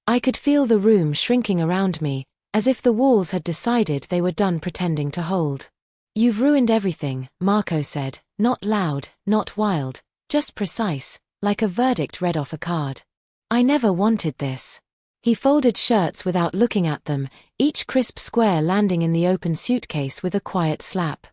I could feel the room shrinking around me, as if the walls had decided they were done pretending to hold. "You've ruined everything," Marco said, not loud, not wild, just precise, like a verdict read off a card. "I never wanted this." He folded shirts without looking at them, each crisp square landing in the open suitcase with a quiet slap.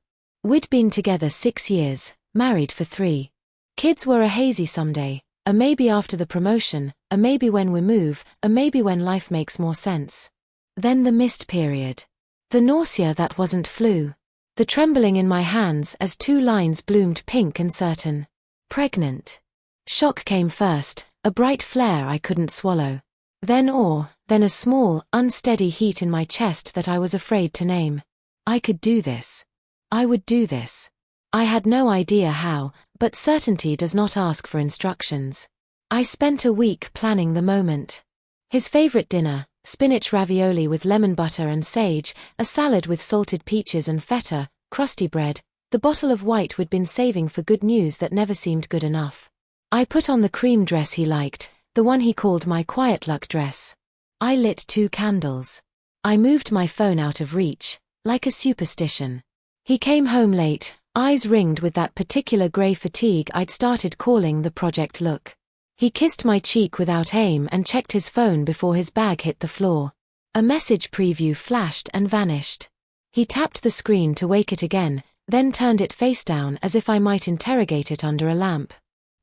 We'd been together 6 years, married for 3. Kids were a hazy someday, a maybe after the promotion, a maybe when we move, a maybe when life makes more sense. Then the missed period. The nausea that wasn't flu. The trembling in my hands as 2 lines bloomed pink and certain. Pregnant. Shock came first, a bright flare I couldn't swallow. Then awe, then a small, unsteady heat in my chest that I was afraid to name. I could do this. I would do this. I had no idea how, but certainty does not ask for instructions. I spent a week planning the moment. His favorite dinner, spinach ravioli with lemon butter and sage, a salad with salted peaches and feta, crusty bread, the bottle of white we'd been saving for good news that never seemed good enough. I put on the cream dress he liked, the one he called my quiet luck dress. I lit 2 candles. I moved my phone out of reach, like a superstition. He came home late, eyes ringed with that particular grey fatigue I'd started calling the project look. He kissed my cheek without aim and checked his phone before his bag hit the floor. A message preview flashed and vanished. He tapped the screen to wake it again, then turned it face down as if I might interrogate it under a lamp.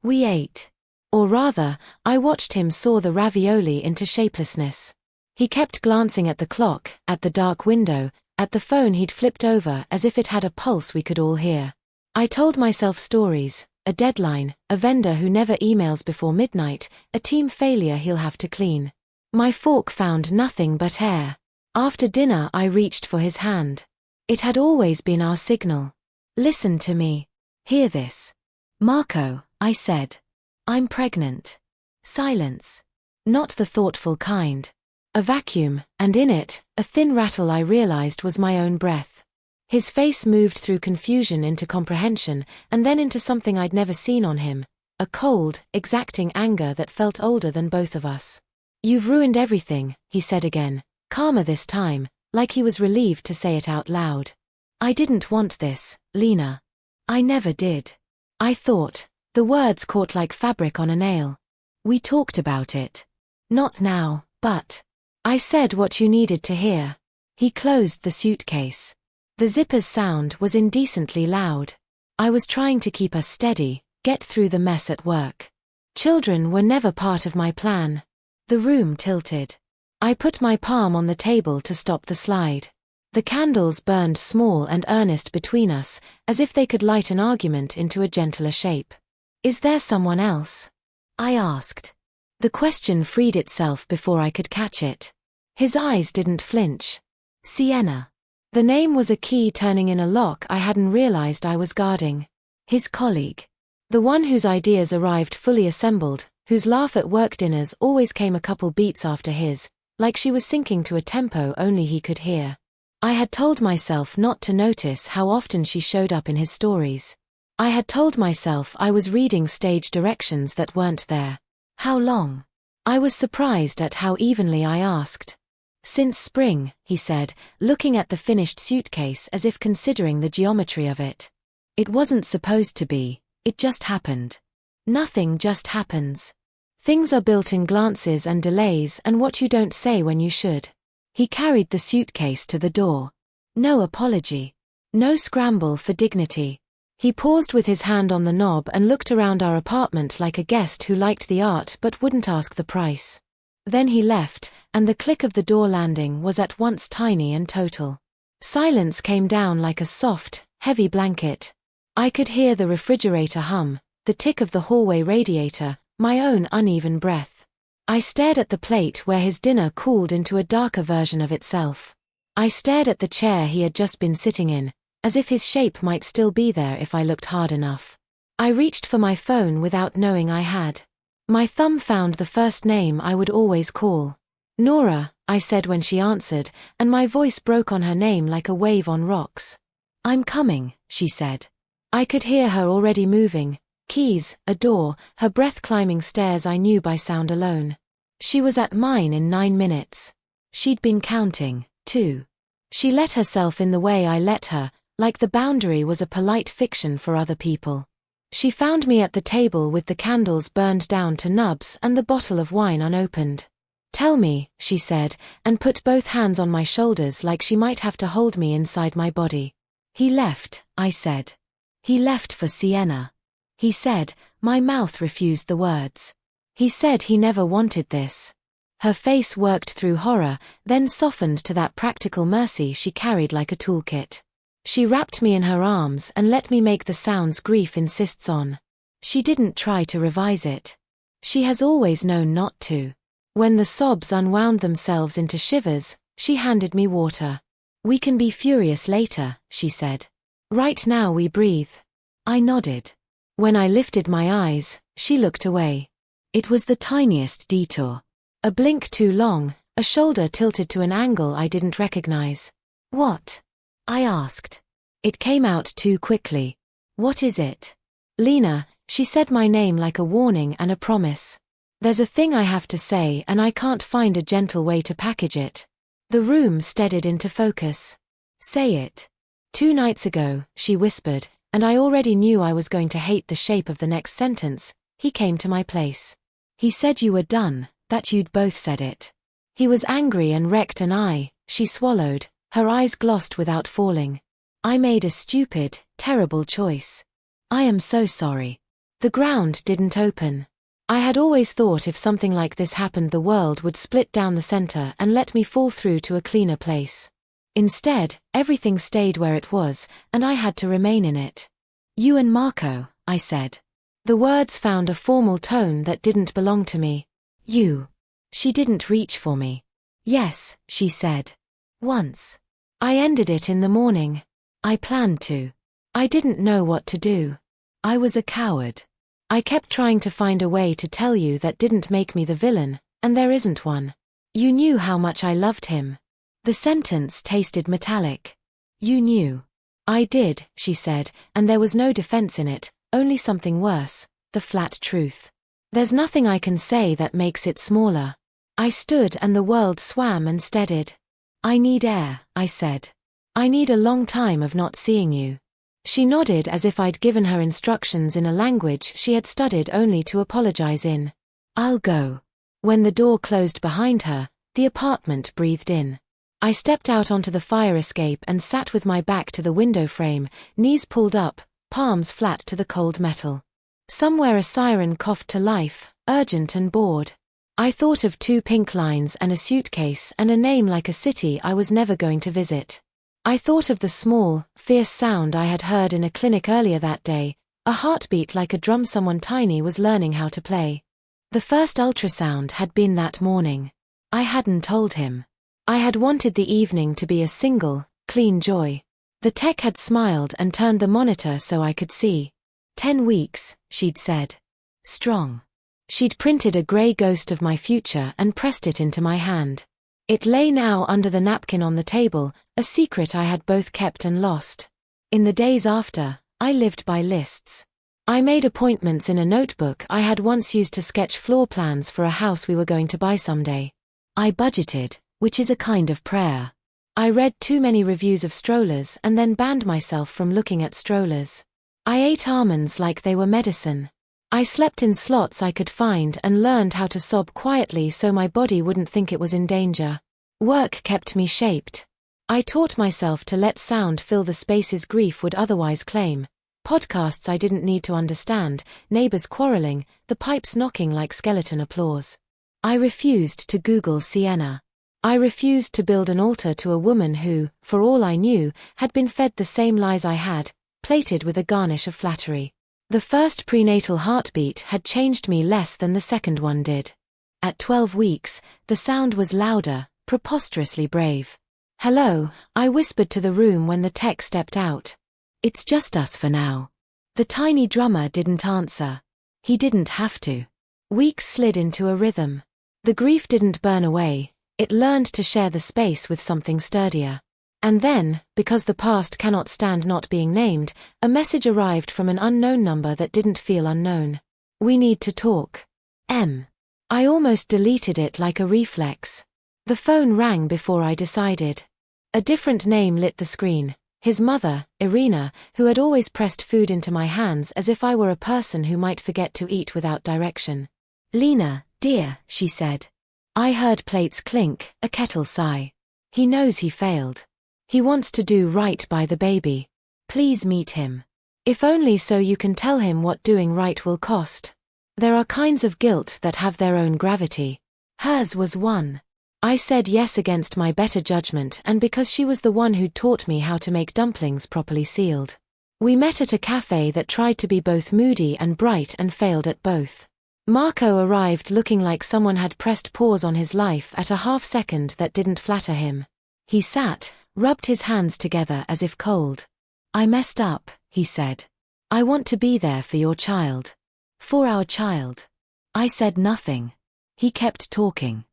We ate. Or rather, I watched him saw the ravioli into shapelessness. He kept glancing at the clock, at the dark window, at the phone he'd flipped over as if it had a pulse we could all hear. I told myself stories, a deadline, a vendor who never emails before midnight, a team failure he'll have to clean. My fork found nothing but air. After dinner I reached for his hand. It had always been our signal. "Listen to me. Hear this." "Marco," I said. "I'm pregnant." Silence. Not the thoughtful kind. A vacuum, and in it, a thin rattle I realized was my own breath. His face moved through confusion into comprehension, and then into something I'd never seen on him, a cold, exacting anger that felt older than both of us. "You've ruined everything," he said again, calmer this time, like he was relieved to say it out loud. "I didn't want this, Lena. I never did." I thought. The words caught like fabric on a nail. "We talked about it." "Not now, but." I said what you needed to hear. He closed the suitcase. The zipper's sound was indecently loud. I was trying to keep us steady, get through the mess at work. Children were never part of my plan. The room tilted. I put my palm on the table to stop the slide. The candles burned small and earnest between us, as if they could light an argument into a gentler shape. "Is there someone else?" I asked. The question freed itself before I could catch it. His eyes didn't flinch. Sienna. The name was a key turning in a lock I hadn't realized I was guarding. His colleague. The one whose ideas arrived fully assembled, whose laugh at work dinners always came a couple beats after his, like she was sinking to a tempo only he could hear. I had told myself not to notice how often she showed up in his stories. I had told myself I was reading stage directions that weren't there. How long? I was surprised at how evenly I asked. "Since spring," he said, looking at the finished suitcase as if considering the geometry of it. "It wasn't supposed to be, it just happened. Nothing just happens. Things are built in glances and delays and what you don't say when you should." He carried the suitcase to the door. No apology. No scramble for dignity. He paused with his hand on the knob and looked around our apartment like a guest who liked the art but wouldn't ask the price. Then he left, and the click of the door landing was at once tiny and total. Silence came down like a soft, heavy blanket. I could hear the refrigerator hum, the tick of the hallway radiator, my own uneven breath. I stared at the plate where his dinner cooled into a darker version of itself. I stared at the chair he had just been sitting in, as if his shape might still be there if I looked hard enough. I reached for my phone without knowing I had. My thumb found the first name I would always call. "Nora," I said when she answered, and my voice broke on her name like a wave on rocks. "I'm coming," she said. I could hear her already moving. Keys, a door, her breath climbing stairs I knew by sound alone. She was at mine in 9 minutes. She'd been counting, too. She let herself in the way I let her, like the boundary was a polite fiction for other people. She found me at the table with the candles burned down to nubs and the bottle of wine unopened. "Tell me," she said, and put both hands on my shoulders like she might have to hold me inside my body. "He left," I said. "He left for Sienna." He said, my mouth refused the words. He said he never wanted this. Her face worked through horror, then softened to that practical mercy she carried like a toolkit. She wrapped me in her arms and let me make the sounds grief insists on. She didn't try to revise it. She has always known not to. When the sobs unwound themselves into shivers, she handed me water. "We can be furious later," she said. "Right now we breathe." I nodded. When I lifted my eyes, she looked away. It was the tiniest detour. A blink too long, a shoulder tilted to an angle I didn't recognize. "What?" I asked. It came out too quickly. "What is it?" "Lena," she said my name like a warning and a promise. "There's a thing I have to say and I can't find a gentle way to package it." The room steadied into focus. "Say it." "2 nights ago," she whispered, and I already knew I was going to hate the shape of the next sentence. "He came to my place. He said you were done, that you'd both said it." He was angry and wrecked and she swallowed, her eyes glossed without falling. "I made a stupid, terrible choice. I am so sorry." The ground didn't open. I had always thought if something like this happened the world would split down the center and let me fall through to a cleaner place. Instead, everything stayed where it was, and I had to remain in it. "You and Marco," I said. The words found a formal tone that didn't belong to me. "You." She didn't reach for me. "Yes," she said. "Once." I ended it in the morning. I planned to. I didn't know what to do. I was a coward. I kept trying to find a way to tell you that didn't make me the villain, and there isn't one. You knew how much I loved him. The sentence tasted metallic. "You knew." "I did," she said, and there was no defense in it, only something worse, the flat truth. "There's nothing I can say that makes it smaller." I stood and the world swam and steadied. "I need air," I said. "I need a long time of not seeing you." She nodded as if I'd given her instructions in a language she had studied only to apologize in. "I'll go." When the door closed behind her, the apartment breathed in. I stepped out onto the fire escape and sat with my back to the window frame, knees pulled up, palms flat to the cold metal. Somewhere a siren coughed to life, urgent and bored. I thought of 2 pink lines and a suitcase and a name like a city I was never going to visit. I thought of the small, fierce sound I had heard in a clinic earlier that day, a heartbeat like a drum someone tiny was learning how to play. The first ultrasound had been that morning. I hadn't told him. I had wanted the evening to be a single, clean joy. The tech had smiled and turned the monitor so I could see. 10 weeks, she'd said. Strong. She'd printed a grey ghost of my future and pressed it into my hand. It lay now under the napkin on the table, a secret I had both kept and lost. In the days after, I lived by lists. I made appointments in a notebook I had once used to sketch floor plans for a house we were going to buy someday. I budgeted, which is a kind of prayer. I read too many reviews of strollers and then banned myself from looking at strollers. I ate almonds like they were medicine. I slept in slots I could find and learned how to sob quietly so my body wouldn't think it was in danger. Work kept me shaped. I taught myself to let sound fill the spaces grief would otherwise claim. Podcasts I didn't need to understand, neighbors quarreling, the pipes knocking like skeleton applause. I refused to Google Sienna. I refused to build an altar to a woman who, for all I knew, had been fed the same lies I had, plated with a garnish of flattery. The first prenatal heartbeat had changed me less than the second one did. At 12 weeks, the sound was louder, preposterously brave. "Hello," I whispered to the room when the tech stepped out. "It's just us for now." The tiny drummer didn't answer. He didn't have to. Weeks slid into a rhythm. The grief didn't burn away, it learned to share the space with something sturdier. And then, because the past cannot stand not being named, a message arrived from an unknown number that didn't feel unknown. "We need to talk. M." I almost deleted it like a reflex. The phone rang before I decided. A different name lit the screen. His mother, Irina, who had always pressed food into my hands as if I were a person who might forget to eat without direction. "Lena, dear," she said. I heard plates clink, a kettle sigh. He knows he failed. He wants to do right by the baby. Please meet him. If only so you can tell him what doing right will cost. There are kinds of guilt that have their own gravity. Hers was one. I said yes against my better judgment and because she was the one who'd taught me how to make dumplings properly sealed. We met at a cafe that tried to be both moody and bright and failed at both. Marco arrived looking like someone had pressed pause on his life at a half-second that didn't flatter him. He sat, rubbed his hands together as if cold. "I messed up," he said. "I want to be there for your child. For our child." I said nothing. He kept talking.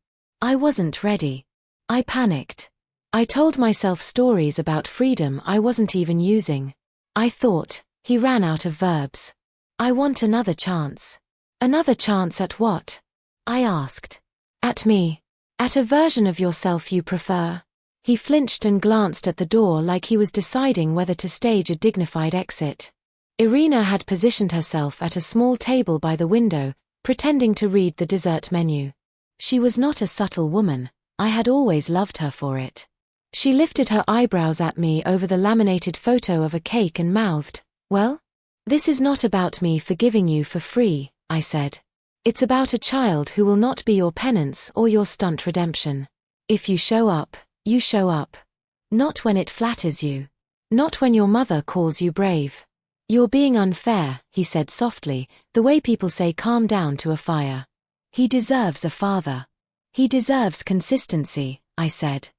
I wasn't ready. I panicked. I told myself stories about freedom I wasn't even using. I thought, he ran out of verbs. "I want another chance." "Another chance at what?" I asked. "At me. At a version of yourself you prefer." He flinched and glanced at the door like he was deciding whether to stage a dignified exit. Irina had positioned herself at a small table by the window, pretending to read the dessert menu. She was not a subtle woman. I had always loved her for it. She lifted her eyebrows at me over the laminated photo of a cake and mouthed, "Well? This is not about me forgiving you for free," I said. "It's about a child who will not be your penance or your stunt redemption. If you show up, you show up. Not when it flatters you. Not when your mother calls you brave. You're being unfair," he said softly, the way people say calm down to a fire. "He deserves a father. He deserves consistency," I said.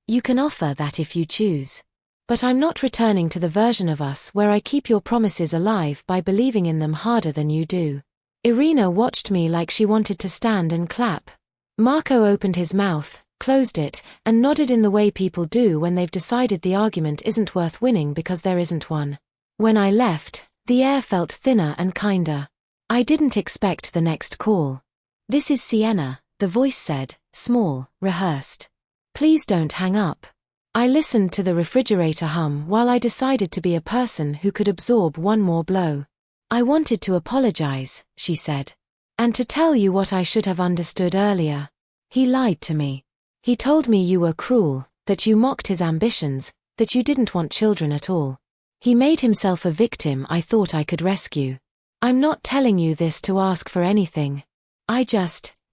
"You can offer that if you choose. But I'm not returning to the version of us where I keep your promises alive by believing in them harder than you do." Irina watched me like she wanted to stand and clap. Marco opened his mouth, closed it, and nodded in the way people do when they've decided the argument isn't worth winning because there isn't one. When I left, the air felt thinner and kinder. I didn't expect the next call. "This is Sienna," the voice said, small, rehearsed. "Please don't hang up." I listened to the refrigerator hum while I decided to be a person who could absorb one more blow. "I wanted to apologize," she said. "And to tell you what I should have understood earlier. He lied to me. He told me you were cruel, that you mocked his ambitions, that you didn't want children at all. He made himself a victim I thought I could rescue. I'm not telling you this to ask for anything.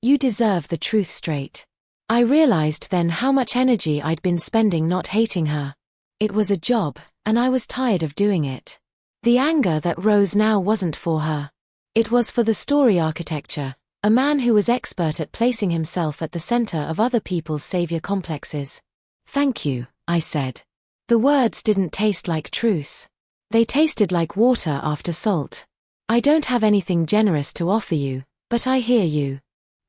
You deserve the truth straight." I realized then how much energy I'd been spending not hating her. It was a job, and I was tired of doing it. The anger that rose now wasn't for her. It was for the story architecture, a man who was expert at placing himself at the center of other people's savior complexes. "Thank you," I said. The words didn't taste like truce. They tasted like water after salt. "I don't have anything generous to offer you, but I hear you."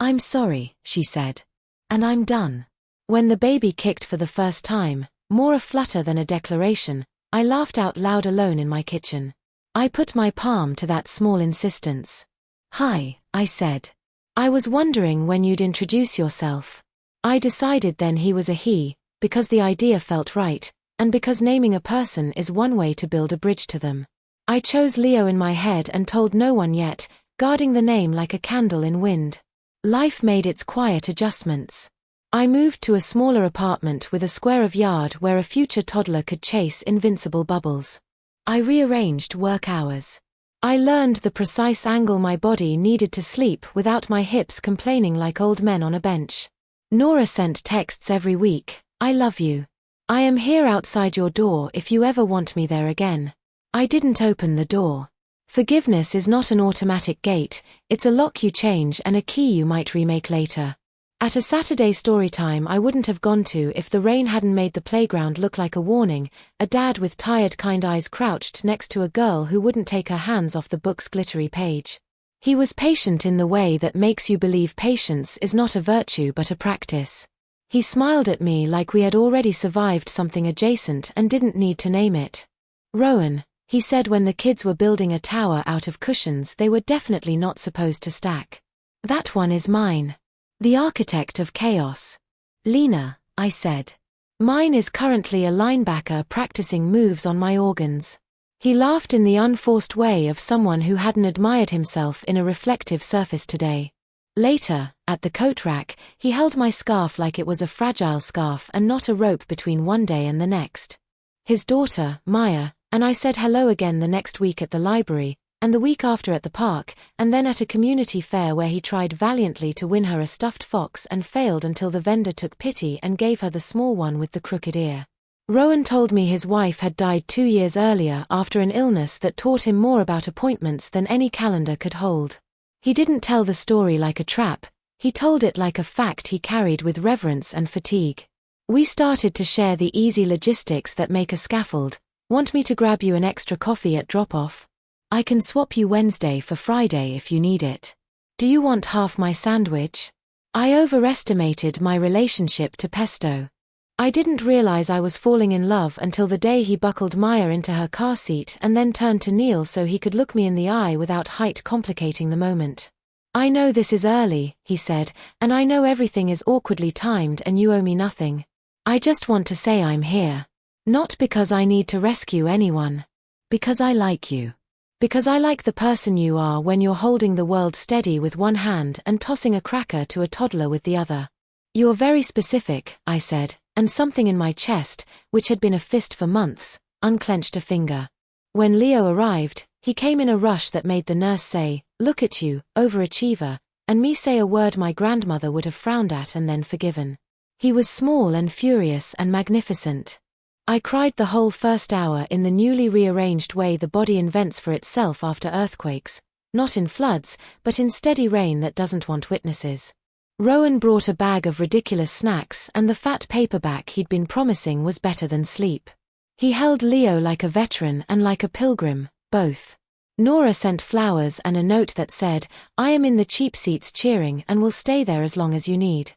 "I'm sorry," she said. "And I'm done." When the baby kicked for the first time, more a flutter than a declaration, I laughed out loud alone in my kitchen. I put my palm to that small insistence. "Hi," I said. "I was wondering when you'd introduce yourself." I decided then he was a he, because the idea felt right, and because naming a person is one way to build a bridge to them. I chose Leo in my head and told no one yet, guarding the name like a candle in wind. Life made its quiet adjustments. I moved to a smaller apartment with a square of yard where a future toddler could chase invincible bubbles. I rearranged work hours. I learned the precise angle my body needed to sleep without my hips complaining like old men on a bench. Nora sent texts every week. "I love you. I am here outside your door if you ever want me there again." I didn't open the door. Forgiveness is not an automatic gate, it's a lock you change and a key you might remake later. At a Saturday story time I wouldn't have gone to if the rain hadn't made the playground look like a warning, a dad with tired kind eyes crouched next to a girl who wouldn't take her hands off the book's glittery page. He was patient in the way that makes you believe patience is not a virtue but a practice. He smiled at me like we had already survived something adjacent and didn't need to name it. "Rowan," he said when the kids were building a tower out of cushions they were definitely not supposed to stack. That one is mine. The architect of chaos. Lena, I said. Mine is currently a linebacker practicing moves on my organs. He laughed in the unforced way of someone who hadn't admired himself in a reflective surface today. Later, at the coat rack, he held my scarf like it was a fragile scarf and not a rope between one day and the next. His daughter, Maya, and I said hello again the next week at the library, and the week after at the park, and then at a community fair where he tried valiantly to win her a stuffed fox and failed until the vendor took pity and gave her the small one with the crooked ear. Rowan told me his wife had died 2 years earlier after an illness that taught him more about appointments than any calendar could hold. He didn't tell the story like a trap, he told it like a fact he carried with reverence and fatigue. We started to share the easy logistics that make a scaffold. Want me to grab you an extra coffee at drop-off? I can swap you Wednesday for Friday if you need it. Do you want half my sandwich? I overestimated my relationship to pesto. I didn't realize I was falling in love until the day he buckled Maya into her car seat and then turned to kneel so he could look me in the eye without height complicating the moment. I know this is early, he said, and I know everything is awkwardly timed and you owe me nothing. I just want to say I'm here. Not because I need to rescue anyone. Because I like you. Because I like the person you are when you're holding the world steady with one hand and tossing a cracker to a toddler with the other. You're very specific, I said, and something in my chest, which had been a fist for months, unclenched a finger. When Leo arrived, he came in a rush that made the nurse say, "Look at you, overachiever," and me say a word my grandmother would have frowned at and then forgiven. He was small and furious and magnificent. I cried the whole first hour in the newly rearranged way the body invents for itself after earthquakes, not in floods, but in steady rain that doesn't want witnesses. Rowan brought a bag of ridiculous snacks and the fat paperback he'd been promising was better than sleep. He held Leo like a veteran and like a pilgrim, both. Nora sent flowers and a note that said, "I am in the cheap seats cheering and will stay there as long as you need."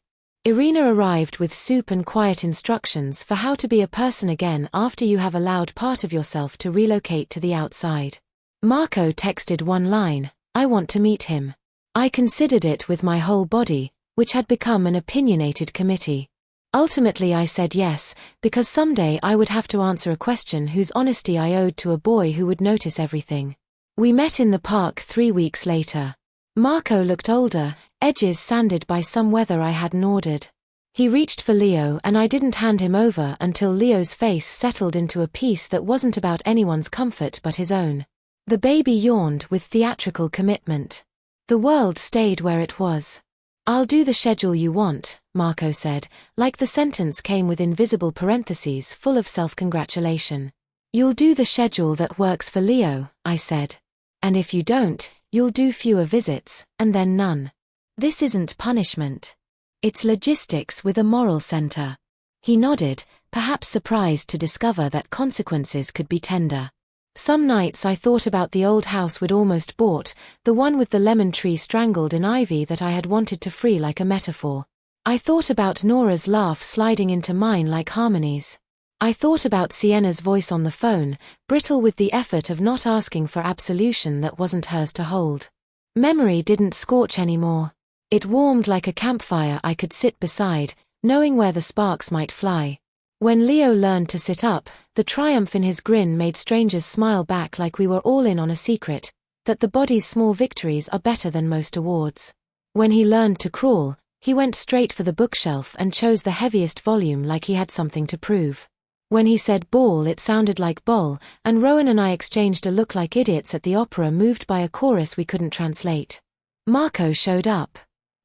Irina arrived with soup and quiet instructions for how to be a person again after you have allowed part of yourself to relocate to the outside. Marco texted one line, "I want to meet him." I considered it with my whole body, which had become an opinionated committee. Ultimately I said yes, because someday I would have to answer a question whose honesty I owed to a boy who would notice everything. We met in the park 3 weeks later. Marco looked older, edges sanded by some weather I hadn't ordered. He reached for Leo and I didn't hand him over until Leo's face settled into a peace that wasn't about anyone's comfort but his own. The baby yawned with theatrical commitment. The world stayed where it was. "I'll do the schedule you want," Marco said, like the sentence came with invisible parentheses full of self-congratulation. "You'll do the schedule that works for Leo," I said. "And if you don't, you'll do fewer visits, and then none. This isn't punishment. It's logistics with a moral center." He nodded, perhaps surprised to discover that consequences could be tender. Some nights I thought about the old house we'd almost bought, the one with the lemon tree strangled in ivy that I had wanted to free like a metaphor. I thought about Nora's laugh sliding into mine like harmonies. I thought about Sienna's voice on the phone, brittle with the effort of not asking for absolution that wasn't hers to hold. Memory didn't scorch anymore. It warmed like a campfire I could sit beside, knowing where the sparks might fly. When Leo learned to sit up, the triumph in his grin made strangers smile back like we were all in on a secret, that the body's small victories are better than most awards. When he learned to crawl, he went straight for the bookshelf and chose the heaviest volume like he had something to prove. When he said ball it sounded like boll, and Rowan and I exchanged a look like idiots at the opera moved by a chorus we couldn't translate. Marco showed up.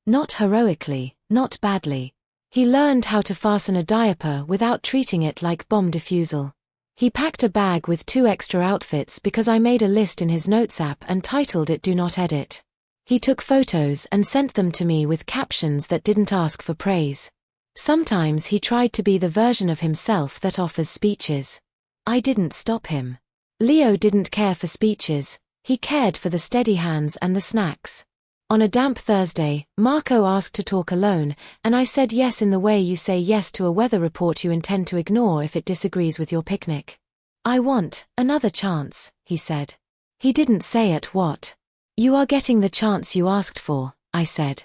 Not heroically, not badly. He learned how to fasten a diaper without treating it like bomb defusal. He packed a bag with 2 extra outfits because I made a list in his notes app and titled it "Do Not Edit." He took photos and sent them to me with captions that didn't ask for praise. Sometimes he tried to be the version of himself that offers speeches. I didn't stop him. Leo didn't care for speeches, he cared for the steady hands and the snacks. On a damp Thursday, Marco asked to talk alone, and I said yes in the way you say yes to a weather report you intend to ignore if it disagrees with your picnic. "I want another chance," he said. He didn't say at what. "You are getting the chance you asked for," I said.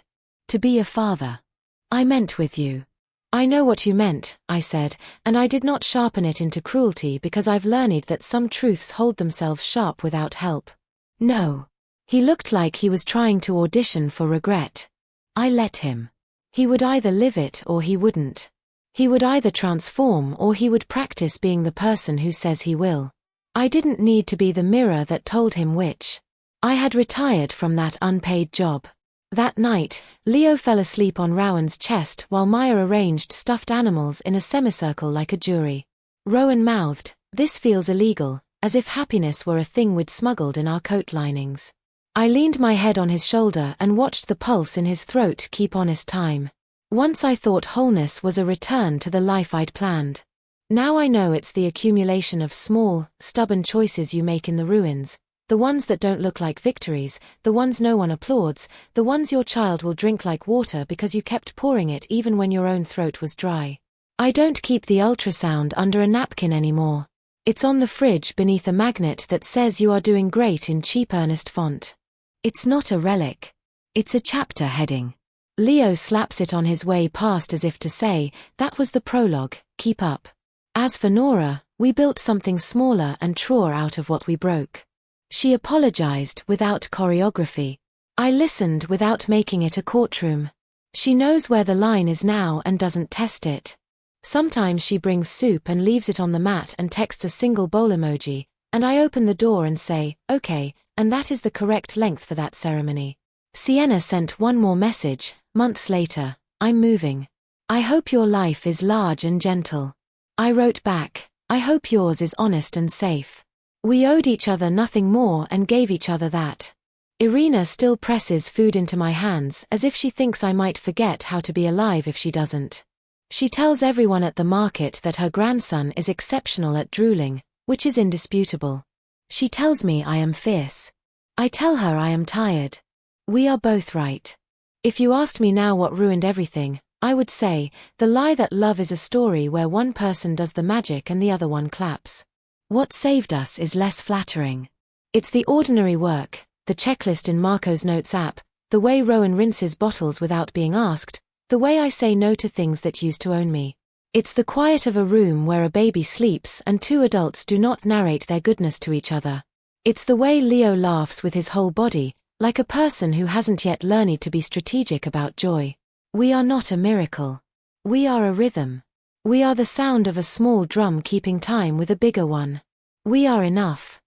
To be a father. I meant with you. I know what you meant, I said, and I did not sharpen it into cruelty because I've learned that some truths hold themselves sharp without help. No. He looked like he was trying to audition for regret. I let him. He would either live it or he wouldn't. He would either transform or he would practice being the person who says he will. I didn't need to be the mirror that told him which. I had retired from that unpaid job. That night, Leo fell asleep on Rowan's chest while Maya arranged stuffed animals in a semicircle like a jury. Rowan mouthed, "This feels illegal," as if happiness were a thing we'd smuggled in our coat linings. I leaned my head on his shoulder and watched the pulse in his throat keep honest time. Once I thought wholeness was a return to the life I'd planned. Now I know it's the accumulation of small, stubborn choices you make in the ruins. The ones that don't look like victories, the ones no one applauds, the ones your child will drink like water because you kept pouring it even when your own throat was dry. I don't keep the ultrasound under a napkin anymore. It's on the fridge beneath a magnet that says you are doing great in cheap earnest font. It's not a relic. It's a chapter heading. Leo slaps it on his way past as if to say, that was the prologue, keep up. As for Nora, we built something smaller and truer out of what we broke. She apologized without choreography. I listened without making it a courtroom. She knows where the line is now and doesn't test it. Sometimes she brings soup and leaves it on the mat and texts a single bowl emoji, and I open the door and say, okay, and that is the correct length for that ceremony. Sienna sent one more message, months later, I'm moving. I hope your life is large and gentle. I wrote back, I hope yours is honest and safe. We owed each other nothing more and gave each other that. Irina still presses food into my hands as if she thinks I might forget how to be alive if she doesn't. She tells everyone at the market that her grandson is exceptional at drooling, which is indisputable. She tells me I am fierce. I tell her I am tired. We are both right. If you asked me now what ruined everything, I would say, the lie that love is a story where one person does the magic and the other one claps. What saved us is less flattering. It's the ordinary work, the checklist in Marco's Notes app, the way Rowan rinses bottles without being asked, the way I say no to things that used to own me. It's the quiet of a room where a baby sleeps and two adults do not narrate their goodness to each other. It's the way Leo laughs with his whole body, like a person who hasn't yet learned to be strategic about joy. We are not a miracle. We are a rhythm. We are the sound of a small drum keeping time with a bigger one. We are enough.